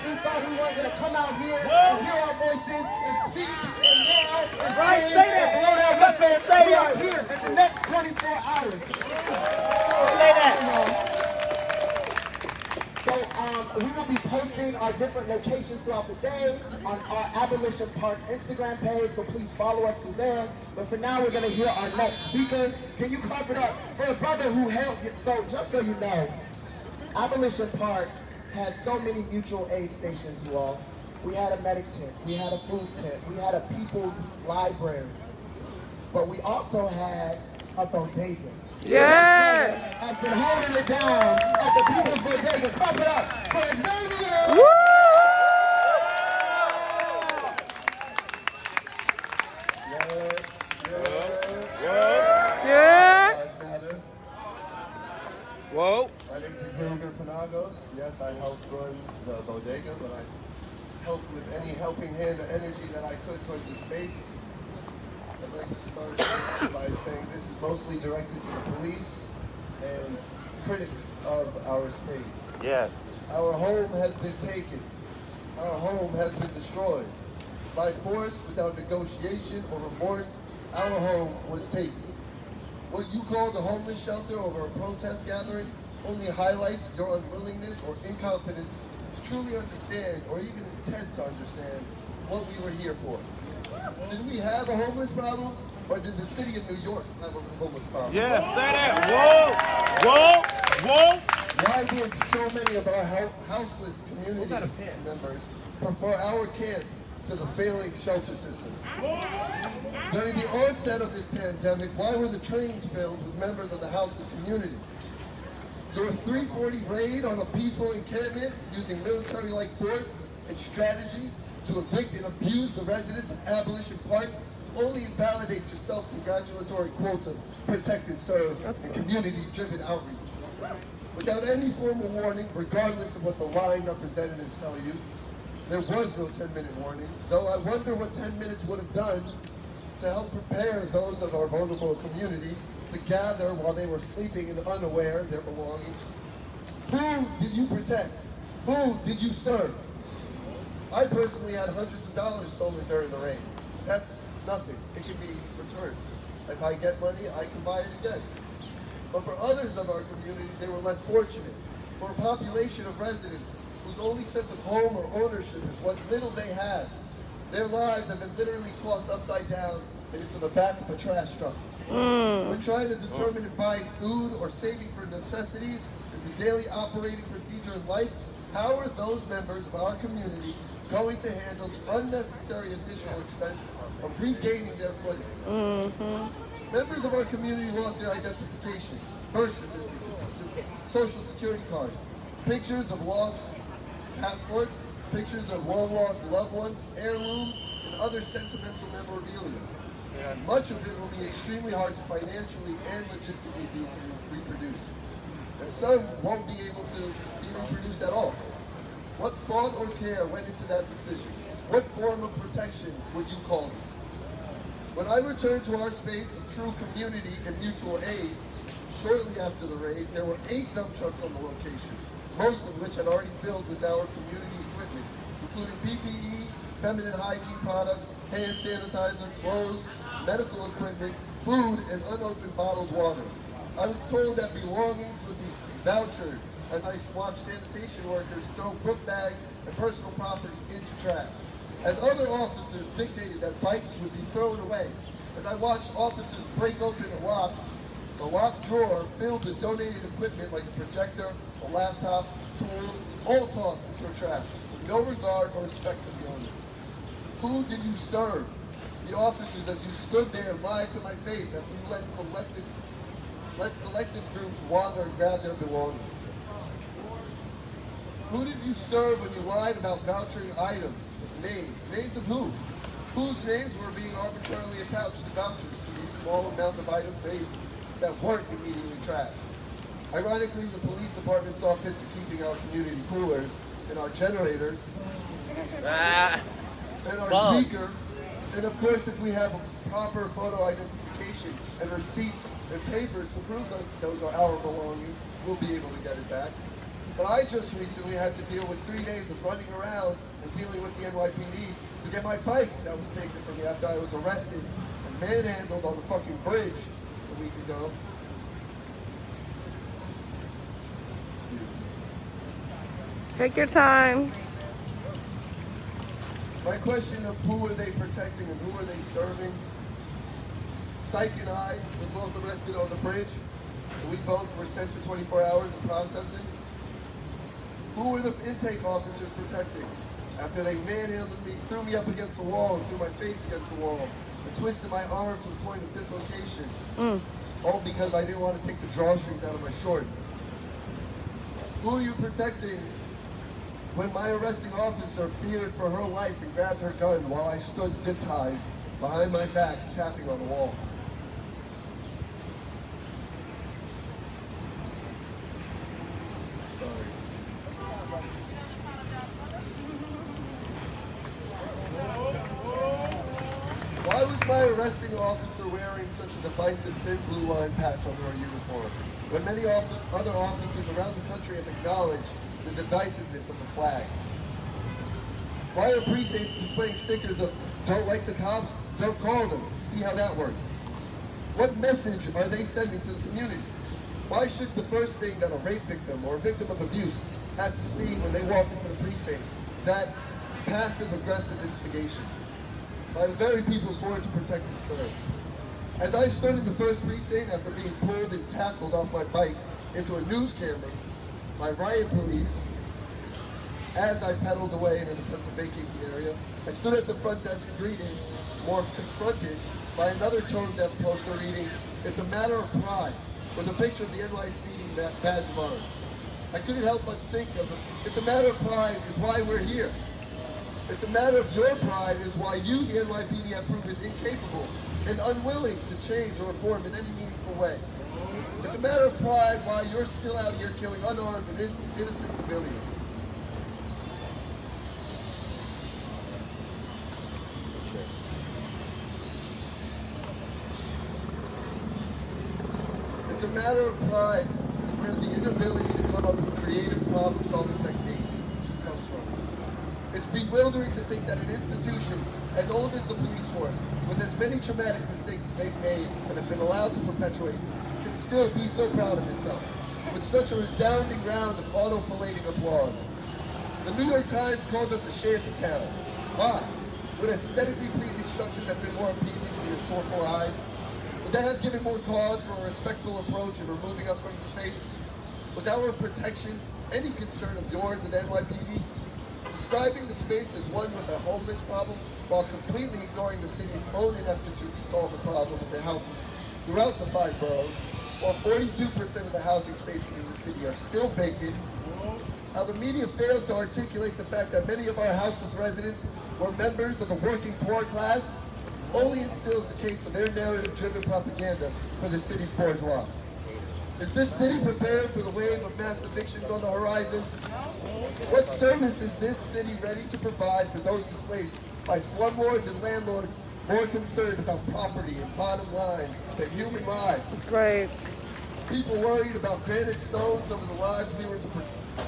who thought we weren't going to come out here and hear our voices and speak and yell and scream and blow that whistle. We are here in the next 24 hours. Say that. So we will be posting our different locations throughout the day on our Abolition Park Instagram page, so please follow us through there. But for now, we're going to hear our next speaker. Can you clap it up for a brother who helped? So just so you know, Abolition Park had so many mutual aid stations, you all. We had a medic tent, we had a food tent, we had a people's library, but we also had a bodega. Yeah! Has been holding it down at the people's bodega. Clap it up for Xavier! Woo! Yeah! Whoa! My name is Xavier Panagos. Yes, I helped run the bodega, but I helped with any helping hand or energy that I could towards the space. I'd like to start by saying this is mostly directed to the police and critics of our space. Yes. Our home has been taken. Our home has been destroyed. By force, without negotiation or remorse, our home was taken. What you call the homeless shelter over a protest gathering only highlights your unwillingness or incompetence to truly understand or even intend to understand what we were here for. Did we have a homeless problem, or did the city of New York have a homeless problem? Yes, say that. Whoa! Whoa! Whoa! Why did so many of our houseless community members prefer our camp to the failing shelter system? During the onset of this pandemic, why were the trains filled with members of the houseless community? Your 340 raid on a peaceful encampment using military-like force and strategy to evict and abuse the residents of Abolition Park only invalidates your self-congratulatory quotes of protect and serve and community-driven outreach. Without any formal warning, regardless of what the line representatives tell you, there was no 10-minute warning, though I wonder what 10 minutes would have done to help prepare those of our vulnerable community to gather while they were sleeping and unaware of their belongings. Who did you protect? Who did you serve? I personally had hundreds of dollars stolen during the raid. That's nothing. It can be returned. If I get money, I can buy it again. But for others of our community, they were less fortunate. For a population of residents whose only sense of home or ownership is what little they have, their lives have been literally tossed upside down and into the back of a trash truck. When trying to determine if buying food or saving for necessities is the daily operating procedure in life, how are those members of our community going to handle the unnecessary additional expense of regaining their footing? Members of our community lost their identification, birth certificates, social security cards, pictures of lost passports, pictures of long-lost loved ones, heirlooms, and other sentimental memorabilia. Much of it will be extremely hard to financially and logistically be to reproduce. And some won't be able to be reproduced at all. What thought or care went into that decision? What form of protection would you call this? When I returned to our space of true community and mutual aid, shortly after the raid, there were 8 dump trucks on the location, most of which had already filled with our community equipment, including PPE, feminine hygiene products, hand sanitizer, clothes, medical equipment, food, and unopened bottled water. I was told that belongings would be vouchered as I watched sanitation workers throw book bags and personal property into trash. As other officers dictated that bikes would be thrown away, as I watched officers break open a locked drawer filled with donated equipment like a projector, a laptop, tools, all tossed into the trash, with no regard or respect to the owners. Who did you serve? The officers, as you stood there and lied to my face after you let selected groups wander and grab their belongings. Who did you serve when you lied about vouchering items with names? Names of who? Whose names were being arbitrarily attached to vouchers to these small amount of items that weren't immediately trashed? Ironically, the police department saw fit to keeping our community coolers and our generators and our speaker. And of course, if we have a proper photo identification and receipts and papers to prove that those are our belongings, we'll be able to get it back. But I just recently had to deal with 3 days of running around and dealing with the NYPD to get my bike that was taken from me after I was arrested and manhandled on the fucking bridge a week ago. Excuse me. Take your time. My question of who are they protecting and who are they serving? Psych and I were both arrested on the bridge. And we both were sent to 24 hours of processing. Who were the intake officers protecting? After they manhandled me, threw me up against the wall, and threw my face against the wall, and twisted my arm to the point of dislocation. All because I didn't want to take the drawstrings out of my shorts. Who are you protecting when my arresting officer feared for her life and grabbed her gun while I stood zip-tied behind my back, tapping on the wall? Sorry. Why was my arresting officer wearing such a divisive thin blue line patch on her uniform, when many other officers around the country have acknowledged the divisiveness of the flag? Why are precincts displaying stickers of "Don't like the cops? Don't call them"? See how that works. What message are they sending to the community? Why should the first thing that a rape victim or a victim of abuse has to see when they walk into the precinct that passive-aggressive instigation by the very people sworn to protect and serve? As I stood in the first precinct after being pulled and tackled off my bike into a news camera by riot police, as I pedaled away in an attempt to vacate the area, I stood at the front desk greeting, more confronted by another tone-deaf poster reading, "It's a matter of pride," with a picture of the NYPD badge of ours. I couldn't help but think of it. It's a matter of pride is why we're here. It's a matter of your pride is why you, the NYPD, have proven incapable and unwilling to change or reform in any meaningful way. It's a matter of pride why you're still out here killing unarmed and innocent civilians. It's a matter of pride is where the inability to come up with creative problem-solving techniques comes from. It's bewildering to think that an institution as old as the police force, with as many traumatic mistakes as they've made and have been allowed to perpetuate, can still be so proud of itself, with such a resounding round of auto-fillating applause. The New York Times called us a shanty town. Why? Would aesthetically pleasing structures have been more appeasing to your soulful eyes? Would that have given more cause for a respectful approach in removing us from the space? Was our protection any concern of yours at NYPD? Describing the space as one with a homeless problem while completely ignoring the city's own ineptitude to solve the problem of the houses throughout the 5 boroughs, while 42% of the housing spaces in the city are still vacant. How the media failed to articulate the fact that many of our houseless residents were members of the working poor class only instills the case of their narrative-driven propaganda for the city's bourgeois. Is this city prepared for the wave of mass evictions on the horizon? What service is this city ready to provide for those displaced by slumlords and landlords more concerned about property and bottom line than human lives? Right. People worried about granite stones over the lives we were to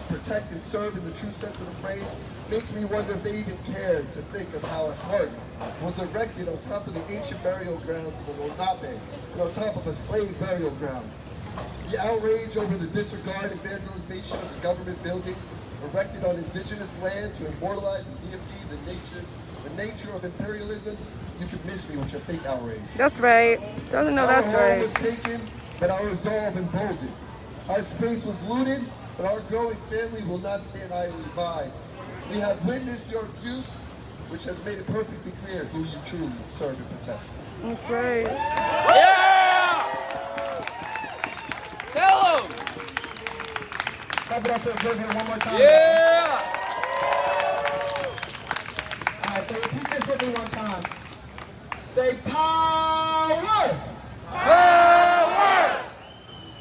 protect and serve in the true sense of the phrase makes me wonder if they even cared to think of how a heart was erected on top of the ancient burial grounds of the Lenape and on top of a slave burial ground. The outrage over the disregard and vandalization of the government buildings erected on indigenous land to immortalize and deify the nature of imperialism. You can miss me with your fake outrage. That's right. Doesn't know that's Our home right. was taken, but our resolve emboldened. Our space was looted, but our growing family will not stand idly by. We have witnessed your abuse, which has made it perfectly clear who you truly serve and protect. That's right. Yeah! Tell him! Clap it up for Vivian one more time. Yeah! All right, so repeat this with me one time. Say power! Power!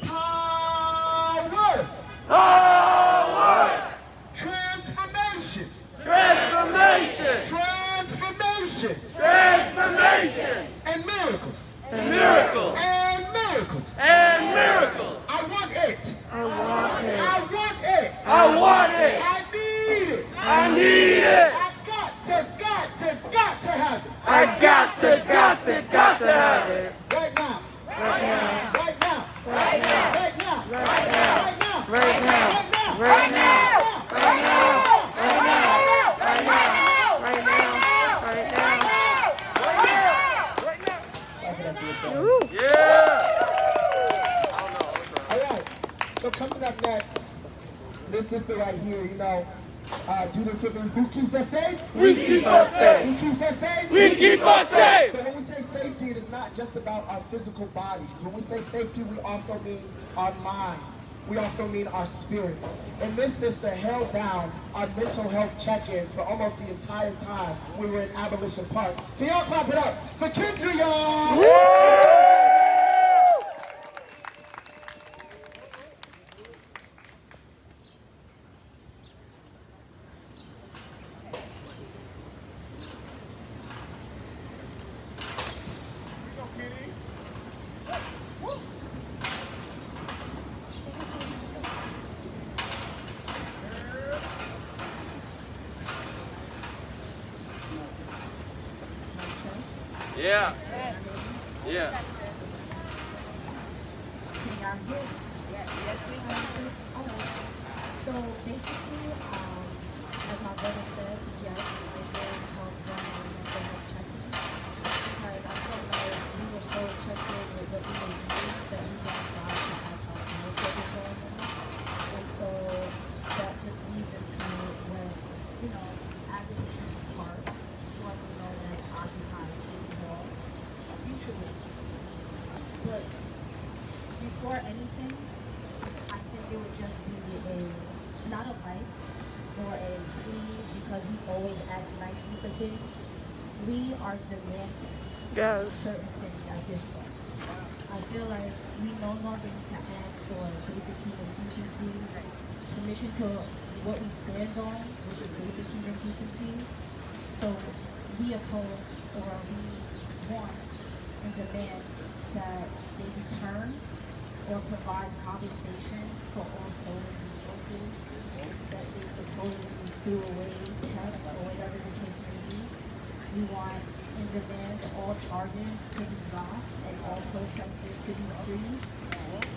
Power! Power! Transformation! Transformation! Transformation! Transformation! And miracles! And miracles! And miracles! And miracles! I want it! I want it. I want it! I here, do this with them. Who keeps us safe? We keep us safe. Who keeps us safe? We keep us safe. So when we say safety, it is not just about our physical bodies. When we say safety, we also mean our minds. We also mean our spirits. And this sister held down our mental health check-ins for almost the entire time we were in Abolition Park. Can y'all clap it up for Kendra, y'all? Yeah. Yeah. So basically, as my brother said, yes, I did help them on mental health check-in because I felt like we were so interested with what we were doing that we didn't try to actually know what was going on. And so that just leads into when, Abolition Park, formerly known as Occupy City Hall, future. But before anything, I think it would just be not a like or a please because we always ask nicely for things. We are demanding certain things at this point. I feel like we no longer need to ask for basic human decency, permission to what we stand on, which is basic human decency. So we oppose or we want and demand that they return or provide compensation for all stolen resources that they supposedly threw away, kept, or whatever the case may be. We want and demand all charges to be dropped and all protesters to be free.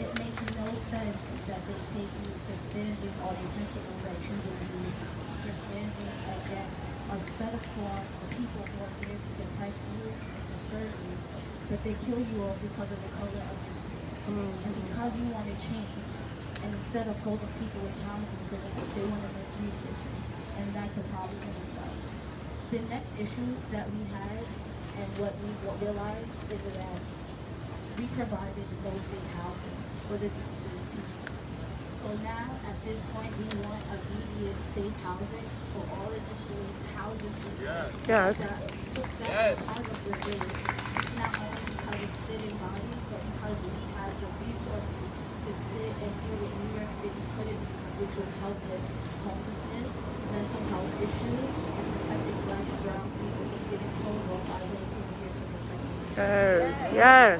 It makes no sense that they take you for standing on the principles that you believe, for standing against a set of form of people who are here to protect you and to serve you, but they kill you all because of the color of your skin. And because you want to change, and instead of holding people accountable for what they want to make you do, and that's a problem in itself. The next issue that we had, and what we realized, is that we provided no safe housing for the displaced people. So now, at this point, we want immediate safe housing for all the displaced houses Yes. that took that part of the race, not only because it's sitting bodies, but because we had the resources to sit and do what New York City couldn't, which was help with homelessness, mental health issues, and protecting Black and brown people from getting told off by those who are here to protect us. Yes.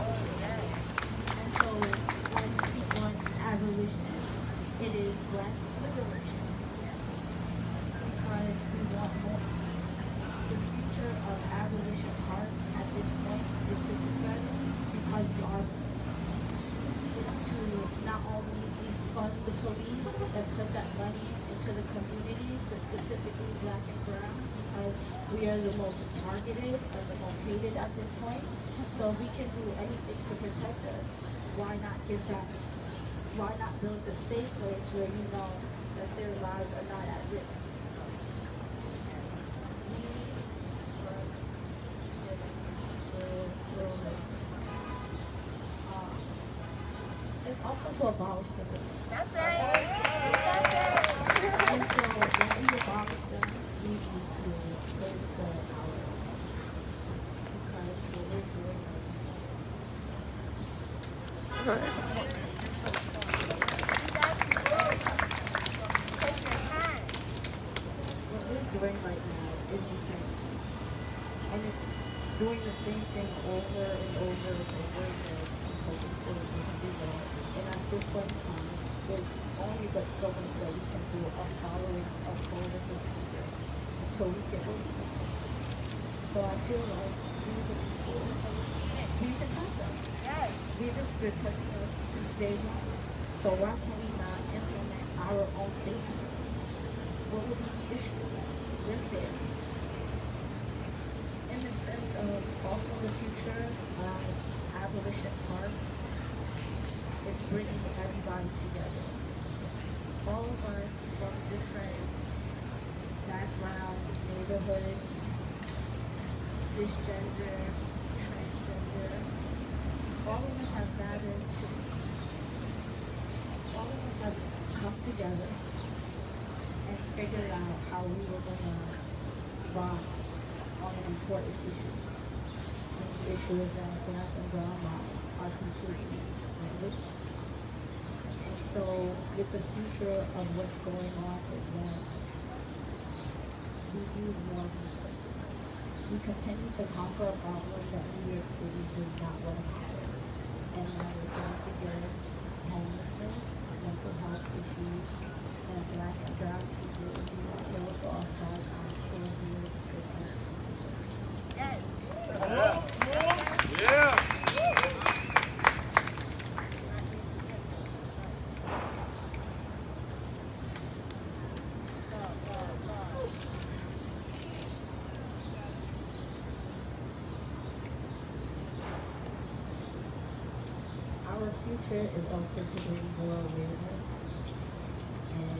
And so when we speak on abolition, it is Black liberation. Because we want more. The future of Abolition Park at this point is to be better because we are. It's to not only defund the police and put that money into the communities, but specifically Black and brown, because we are the most targeted and the most hated at this point. So if we can do anything to protect us, why not give back? Why not build a safe place where you know that their lives are not at risk? It's also to abolish the police. That's right. And so when we abolish them, we need to put it to our own. Because what we're doing right now is the same. And it's doing the same thing over and over and over again because people do that. And at this point in time, there's only but so much that we can do of following a code of procedure until we get rid of it. So I feel like we the people, we protect us. We've been protecting us since day one. So why can we not implement our own safety? What would be the issue with it? In the sense of also the future of Abolition Park, it's bringing everybody together. all of us from different backgrounds, neighborhoods, cisgender, transgender, all of us have gathered to, all of us have come together and figured out how we were going to bond on an important issue. And the issue is that black and brown lives are completely enriched. And so with the future of what's going on is that we need more resources. We continue to conquer a problem that New York City does not want to have. And that is once again homelessness, mental health issues, and black and brown people being killed off by actual real protest. Yeah. Our future is also to bring more awareness and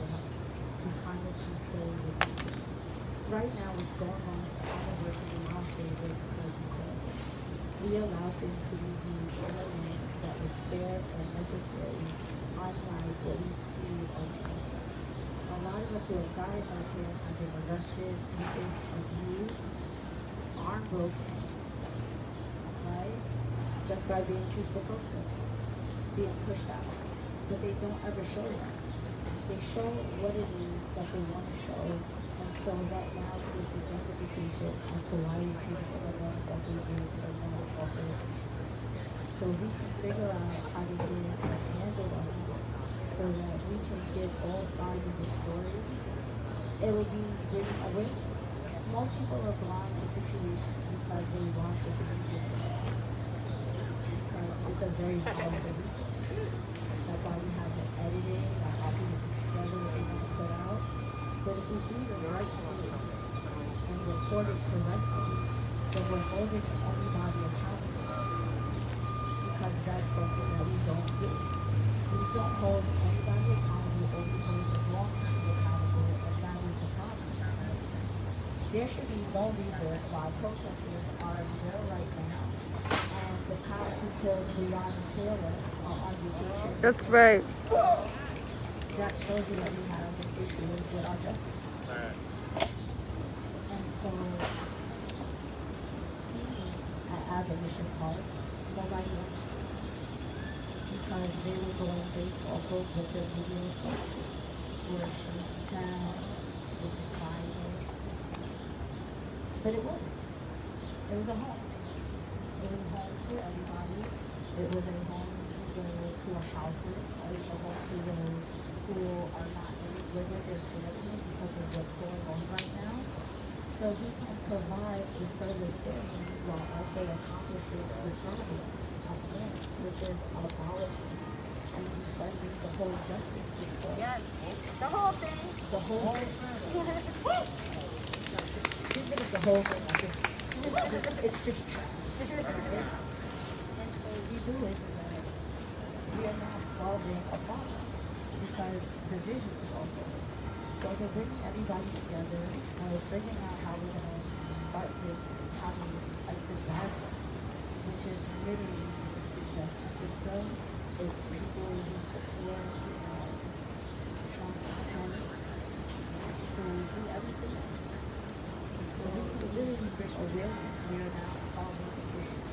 to kind of control the people. Right now, what's going on is kind of working in our favor because we allow things to be viewed in a lens that is fair and necessary, unlike what we see ultimately. A lot of us who have gotten out here have been arrested, beaten, abused, arm broken, right? Just by being truthful protesters, being pushed out. But they don't ever show that. They show what it is that they want to show, and so that now is the justification as to why we treat some of them that we do, and now it's also an issue. So we can figure out how to do and handle it so that we can get all sides of the story. It will be bringing awareness. Most people are blind to situations because they watch what the media does. Because it's a very powerful resource. That's why we have the editing, like how people put together what they want to put out. But if we do the right thing and report it correctly, then we're holding everybody accountable. Because that's something that we don't do. We don't hold anybody accountable or we hold the wrong people accountable, and that is the problem. There should be no reason why protesters are in jail right now and the cops who killed Breonna Taylor are on vacation. That's right. That shows you that we have an issue with our justice system. And so, at Abolition Park, nobody understood. Because they were going based off of what their video was like. Where she was down, it was violent. But it wasn't. It was a home. It was a home to everybody. It was a home to those who are houseless. It was a home to those who are not able to live with their families because of what's going on right now. So we can provide a further thing while also accomplishing the problem at hand, which is abolishing and defunding the whole justice system. Yes, the whole thing. The whole thing. Even if the whole thing, it's just trash. And so we do it that we are now solving a problem because division is also there. So we're bringing everybody together and we're figuring out how we're going to start this, having like this dialogue, which is literally the justice system. It's people who support Trump opponents who do everything else. So we can literally bring awareness. We are now solving the issue.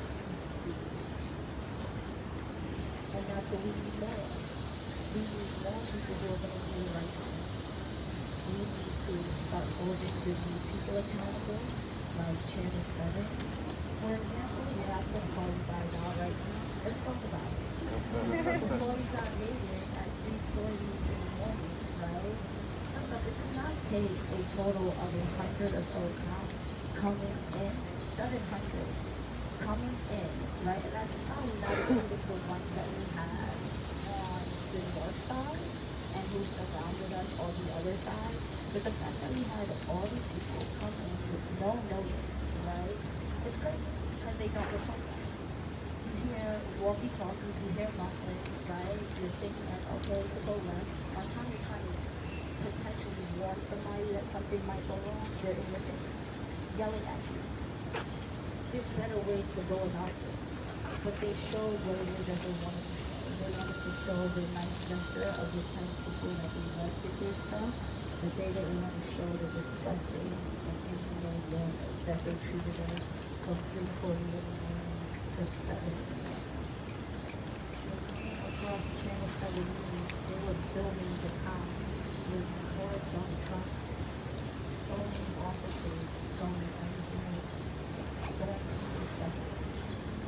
And that's what we need more of. We need more people who are going to do the right thing. We need to start holding these people accountable, like Channel 7. For example, yeah, I'm going to call you guys out right now. Let's talk about it. The employees got raided at 3:40 in the morning, right? So it does not take a total of 100 or so cops coming in, 700 coming in, right? And that's probably not including the ones that we have on the north side and who surrounded us on the other side. But the fact that we had all these people come in with no notice, right? It's crazy because they don't report that. You hear walkie-talkies, you hear muffling, right? You're thinking like, okay, to go left. By the time you're trying to potentially warn somebody that something might go wrong, they're in your face, yelling at you. There's better ways to go about it. But they showed what it is that they wanted to show. They wanted to show the nice gesture of the 10 people that they elected this stuff, but they didn't want to show the disgusting and inhumane laws that they treated us from 3:40 in the morning to 7 p.m. Across Channel 7 News, they were filming the cops with horse-drawn trucks, so many officers going everything, going to the stuff.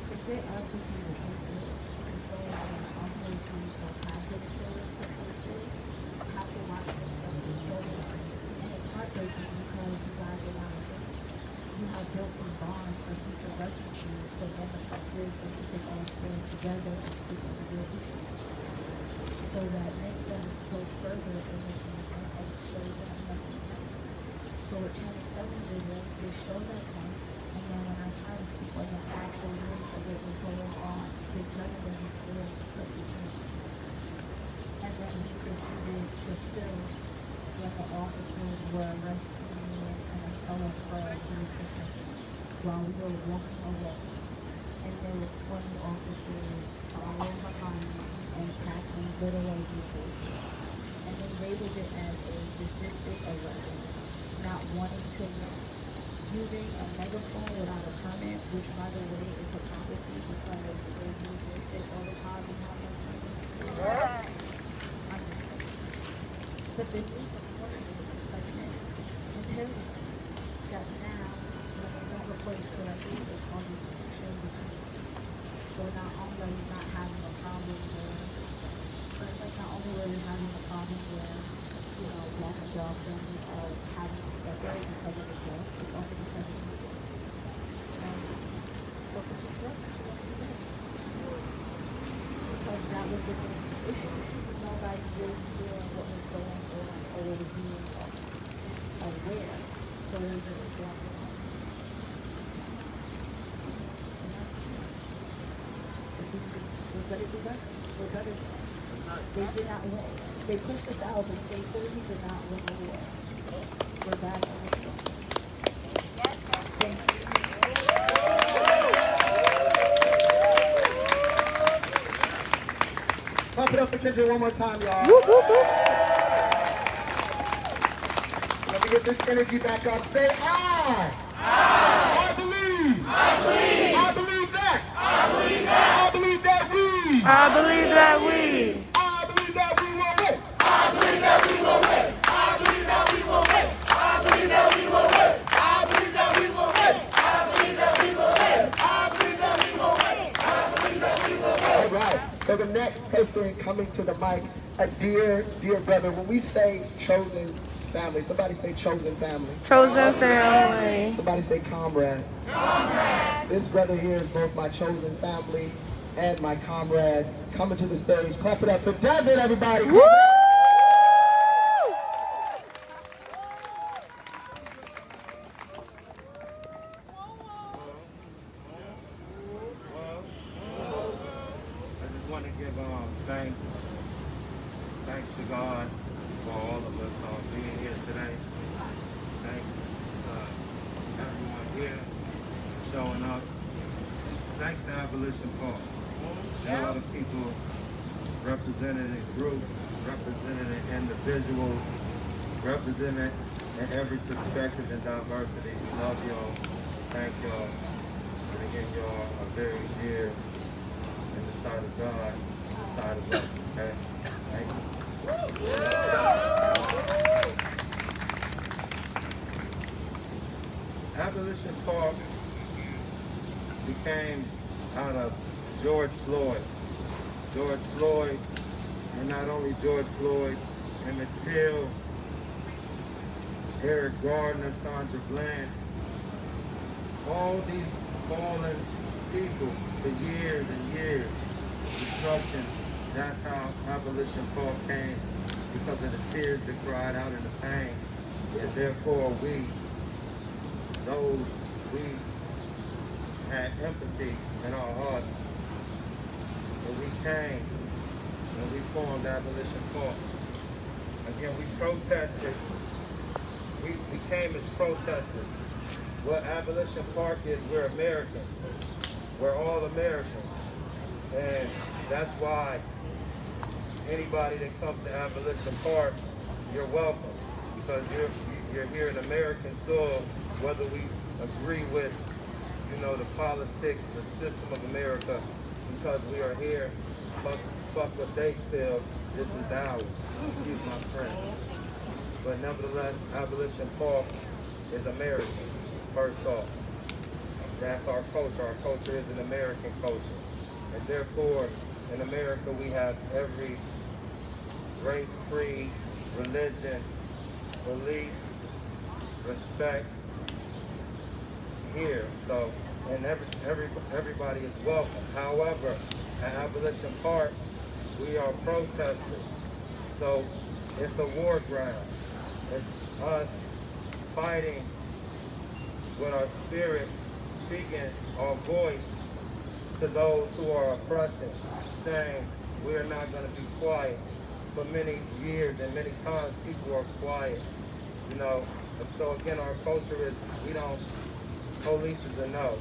Forget us who can replace it, and those officers who don't have the materials to replace it, have to watch this stuff be killed. And it's heartbreaking because you guys are not here. You have built these bonds for future refugees, for moments like this where we can all stand together and speak on the real issues. So that makes us go further in this movement and show them nothing. So what Channel 7 did was they showed that part, and then when I tried to speak on the actual news of what was going on, they judged them for it split between them. And then he proceeded to film when the officers were arresting me and a fellow friend who was protecting me while we were walking away. And there was 20 officers following behind me and packing little old details. And they labeled it as a resisted arrest, not wanting to know. Using a megaphone without a permit, which by the way is hypocrisy because they use this shit all the time without no permits. But the need for such men until that now, when they don't report it correctly, it causes friction between them. So not only are you not having a problem where, but it's like not only are you having a problem where, you know, black and brown families are having to separate because of the job, it's also because of the job. So for the job, because that was the main issue. Nobody really knew what was going on or what was being aware. So they were just walking on. And that's it. We're better do better. We're better. They did not win. They pushed us out, but they clearly did not win the war. We're back on the floor. Thank you. Clap it up for Kendra one more time, y'all. Whoop, whoop, whoop. Let me get this energy back up. Say I believe. I believe. I believe that. I believe that. I believe that we. I believe that we. I believe that we will win. I believe that we will win. I believe that we will win. I believe that we will win. I believe that we will win. I believe that we will win. I believe that we will win. I believe that we will win. All right. So the next person coming to the mic, a dear brother. When we say chosen family, somebody say chosen family. Chosen family. Somebody say comrade. Comrade. This brother here is both my chosen family and my comrade. Coming to the stage. Clap it up for Devin, everybody. Woo! I just want to give thanks to God for all of us being here today. Thanks everyone here for showing up. Thanks to Abolition Park. There are a lot of people represented in groups, represented in individuals, represented in every perspective and diversity. We love y'all. Thank y'all. And again, y'all are very dear in the sight of God, in the sight of us. Okay? Thank you. Abolition Park became out of George Floyd. George Floyd, and not only George Floyd, Emmett Till, Eric Gardner, Sandra Bland, all these fallen people for years and years, destruction. That's how Abolition Park came, because of the tears that cried out in the pain. And therefore we had empathy in our hearts. And we came and we formed Abolition Park. Again, we protested. We came as protesters. What Abolition Park is, we're Americans. We're all Americans. And that's why anybody that comes to Abolition Park, you're welcome. Because you're here in American soil, whether we agree with, the politics, the system of America, because we are here, fuck what they feel, this is ours. Excuse my friend. But nevertheless, Abolition Park is American, first off. That's our culture. Our culture is an American culture. And therefore, in America, we have every race, creed, religion, belief, respect here. So, and everybody is welcome. However, at Abolition Park, we are protesters. So, it's a war ground. It's us fighting with our spirit, speaking our voice to those who are oppressing, saying we are not going to be quiet. For many years and many times people are quiet, And so again, our culture is, police is a no.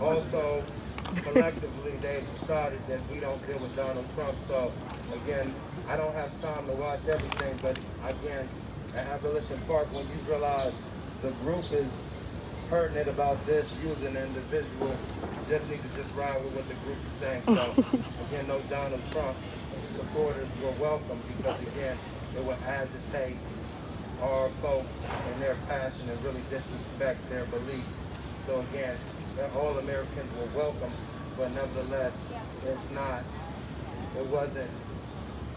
Also, collectively, they've decided that we don't deal with Donald Trump. So again, I don't have time to watch everything, but again, at Abolition Park, when you realize the group is pertinent about this, using an individual, you just need to just ride with what the group is saying. So again, no Donald Trump supporters were welcome, because again, it will agitate our folks and their passion and really disrespect their belief. So again, all Americans were welcome, but nevertheless, it wasn't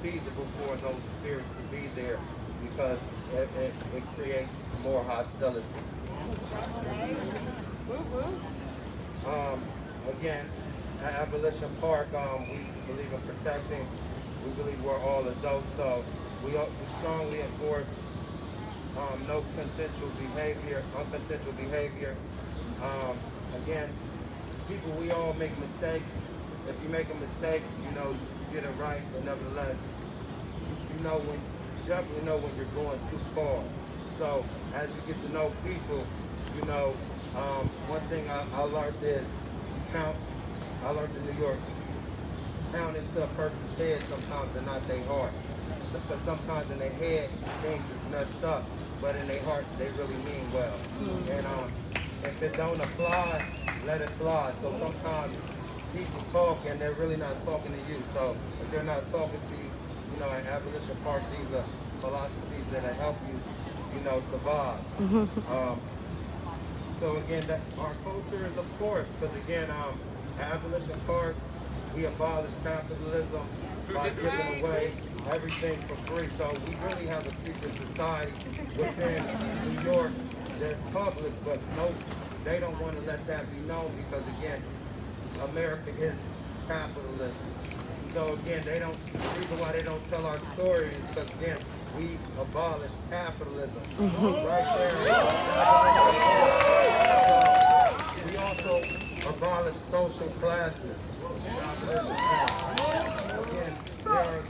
feasible for those spirits to be there, because it creates more hostility. Again, at Abolition Park, we believe in protecting. We believe we're all adults, so we strongly enforce no unconsensual behavior. Again, people, we all make mistakes. If you make a mistake, you get it right, but nevertheless, you definitely know when you're going too far. So as you get to know people, one thing I learned is I learned in New York, count into a person's head sometimes and not their heart. Because sometimes in their head, things is messed up, but in their heart, they really mean well. And if it don't apply, let it fly. So sometimes people talk and they're really not talking to you. So if they're not talking to you, at Abolition Park, these are philosophies that'll help you, survive. So again, our culture is, of course, because again, at Abolition Park, we abolish capitalism by giving away everything for free. So we really have a secret society within New York that's public, but no, they don't want to let that be known, because again, America is capitalism. So again, the reason why they don't tell our story is because again, we abolish capitalism. Right there. We also abolish social classes. Again,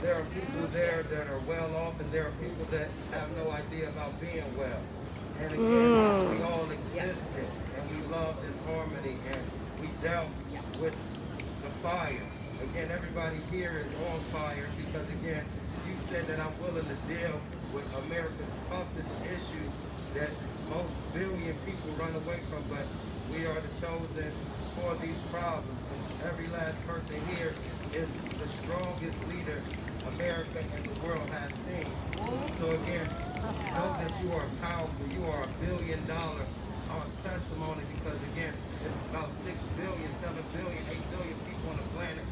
there are people there that are well off, and there are people that have no idea about being well. And again, we all existed, and we loved in harmony, and we dealt with the fire. Again, everybody here is on fire, because again, you said that I'm willing to deal with America's toughest issues that most billion people run away from, but we are the chosen for these problems. And every last person here is the strongest leader America and the world has seen. So again, know that you are powerful. You are $1 billion testimony, because again, it's about 6 billion, 7 billion, 8 billion people on the planet.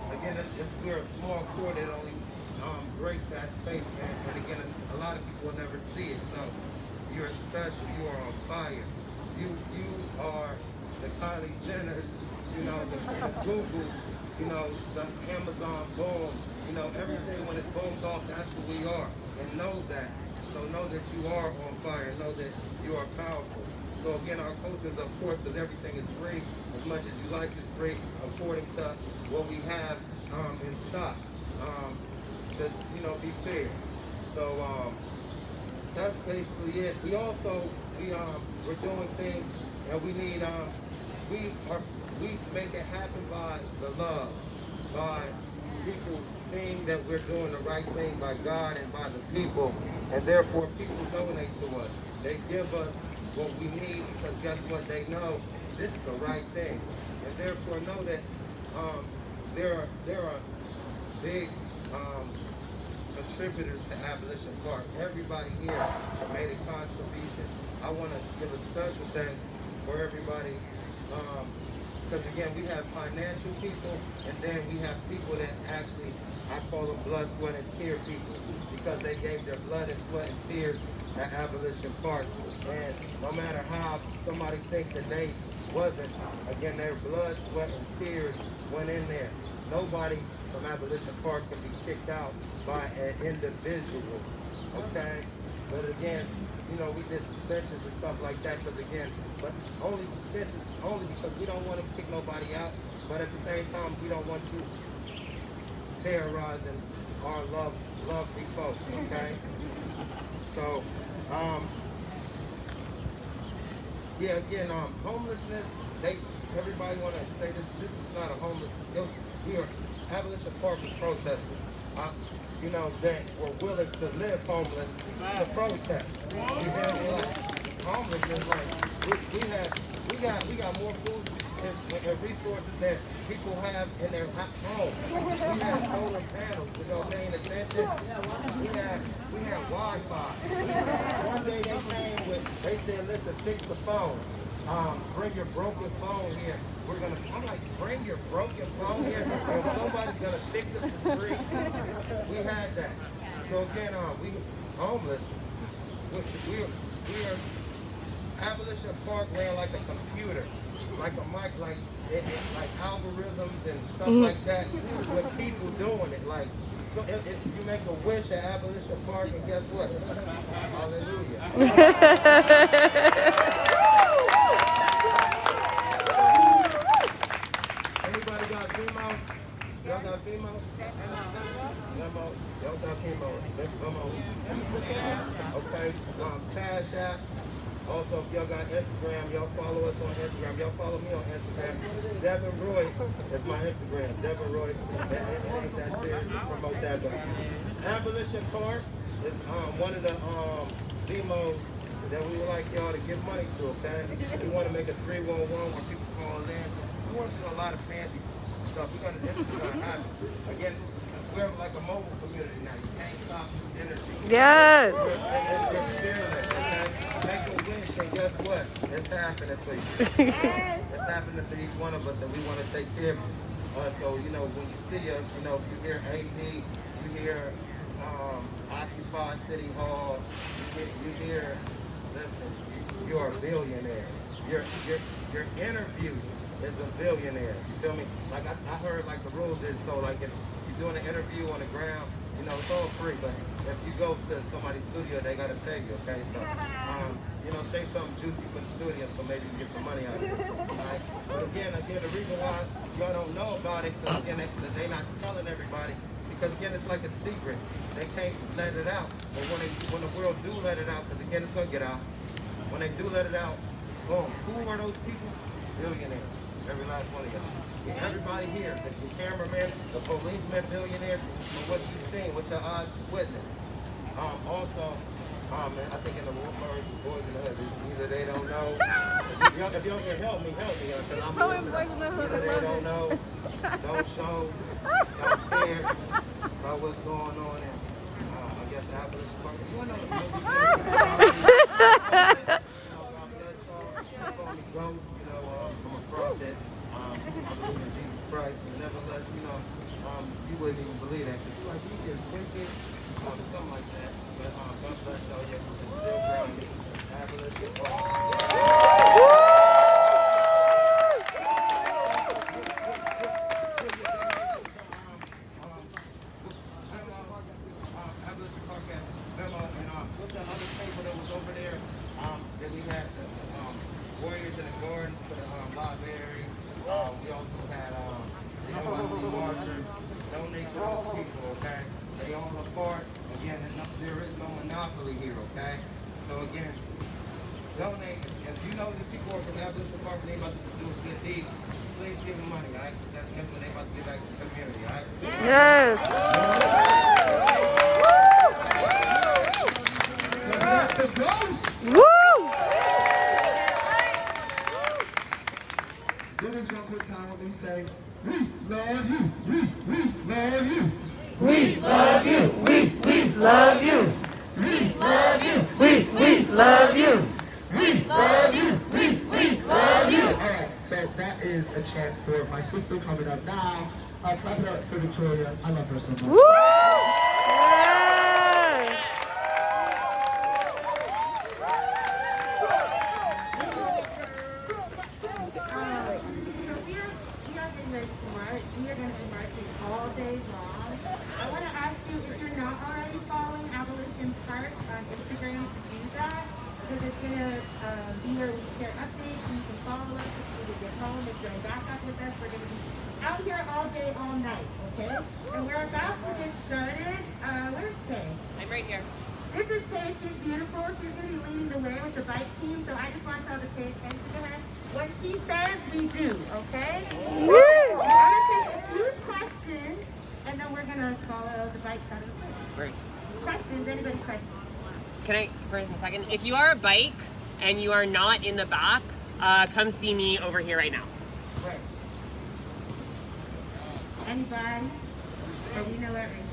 Again, we're a small core that only grace that space, man. And again, a lot of people will never see it. So you're special. You are on fire. You are the Kylie Jenners, the Google, the Amazon boom. Everything when it booms off, that's who we are. And know that. So know that you are on fire. Know that you are powerful. So again, our culture is, of course, because everything is free. As much as you like it's free, according to what we have in stock. To be fair. So that's basically it. We're doing things, and we make it happen by the love, by people seeing that we're doing the right thing by God and by the people, and therefore people donate to us. They give us what we need because guess what? They know this is the right thing, and therefore know that there are big contributors to Abolition Park. Everybody here made a contribution. I want to give a special thanks for everybody. Because again, we have financial people, and then we have people that actually, I call them blood, sweat, and tear people, because they gave their blood and sweat and tears at Abolition Park. And no matter how somebody thinks that they wasn't, again, their blood, sweat, and tears went in there. Nobody from Abolition Park can be kicked out by an individual, okay? But again, you know, we did suspensions and stuff like that, but only suspensions, only because we don't want to kick nobody out, but at the same time, we don't want you terrorizing our lovely folks, okay? So, yeah, again, homelessness, everybody want to say this is not a homeless, we are, Abolition Park is protesters, you know, that were willing to live homeless to protest. You hear me? Like, homelessness, like, we got more food and resources that people have in their home. We have solar panels, you know, paying attention. We have Wi-Fi. One day they said, listen, fix the phone. Bring your broken phone here. I'm like, bring your broken phone here, and somebody's gonna fix it for free. We had that. So again, we homeless. We are Abolition Park ran like a computer, like a mic, like algorithms and stuff like that. With people doing it, like so if you make a wish at Abolition Park, and guess what? Hallelujah. Anybody got Vimo? Y'all got Vimo? Y'all got Vimo. Okay, Cash App. Also, if y'all got Instagram, y'all follow us on Instagram. Y'all follow me on Instagram. Devin Royce is my Instagram. Devin Royce. It ain't that serious to promote that, but Abolition Park is one of the demos that we would like y'all to give money to, okay? We want to make a 311 where people call in. We want to do a lot of fancy stuff. This is gonna happen. Again, we're like a mobile community now. You can't stop energy. Yes. We're fearless, okay? Make a wish, and guess what? It's happening for you. It's happening for each one of us, and we want to take care of us. So, you know, when you see us, you know, if you hear AP, you hear Occupy City Hall, you hear, listen, you're a billionaire. Your interview is a billionaire. You feel me? Like I heard like the rules is so like if you're doing an interview on the ground, you know, it's all free, but if you go to somebody's studio, they gotta pay you, okay? So you know, say something juicy for the studio so maybe you get some money out of it. Right? But again, the reason why y'all don't know about it, because again, they're not telling everybody, because again, it's like a secret. They can't let it out. But when the world do let it out, because again, it's gonna get out. When they do let it out, boom, who are those people? Billionaires. Every last one of y'all. Everybody here, the cameraman, the policeman, billionaire, from what you've seen, what your eyes witness. Also, man, I think in the boys in the hood, either they don't know, if y'all can help me, because I'm either they don't know, don't show, don't care about what's going on in, I guess, the Abolition Park. You want to know the Ghost, you know, from a prophet, I believe in Jesus Christ, but nevertheless, you know, you wouldn't even believe that. It's like, you get wicked, something like that. But God bless y'all, yes, it's still grounded. Abolition Park at Memo, and what's that other table that was over there? That we had Warriors in the Garden for the library. We also had NYC marchers. Donate to those people, okay? They all apart. Again, there is donate. If you know the people are from Abolition Park and they about to do a good deed, please give them money, all right? That's when they about to get back to the community, all right? Yes. That's the ghost. Woo! Do this one quick time when we say, we love you, we love you. We love you. We love you. We love you. We love you. We love you. We love you. All right, so that is a chant for my sister coming up now. Clap it up for Victoria. I love her so much. Woo! Yes. We are getting ready to march. We are going to be marching all day long. I want to ask you, if you're not already following Abolition Park on Instagram, to do that, because it's going to be where we share updates, and you can follow us if you get home and join back up with us. We're going to be out here all day, all night, okay? And we're about to get started. Where's Kay? I'm right here. This is Kay. She's beautiful. She's going to be leading the way with the bike team, so I just want y'all to pay attention to her. What she says, we do, okay? Woo! I'm going to take a few questions, and then we're going to follow the bike out of the way. Great. Questions? Anybody questions? Can I, for a second? If you are a bike and you are not in the back, come see me over here right now. Right. Anybody? Or we know everything.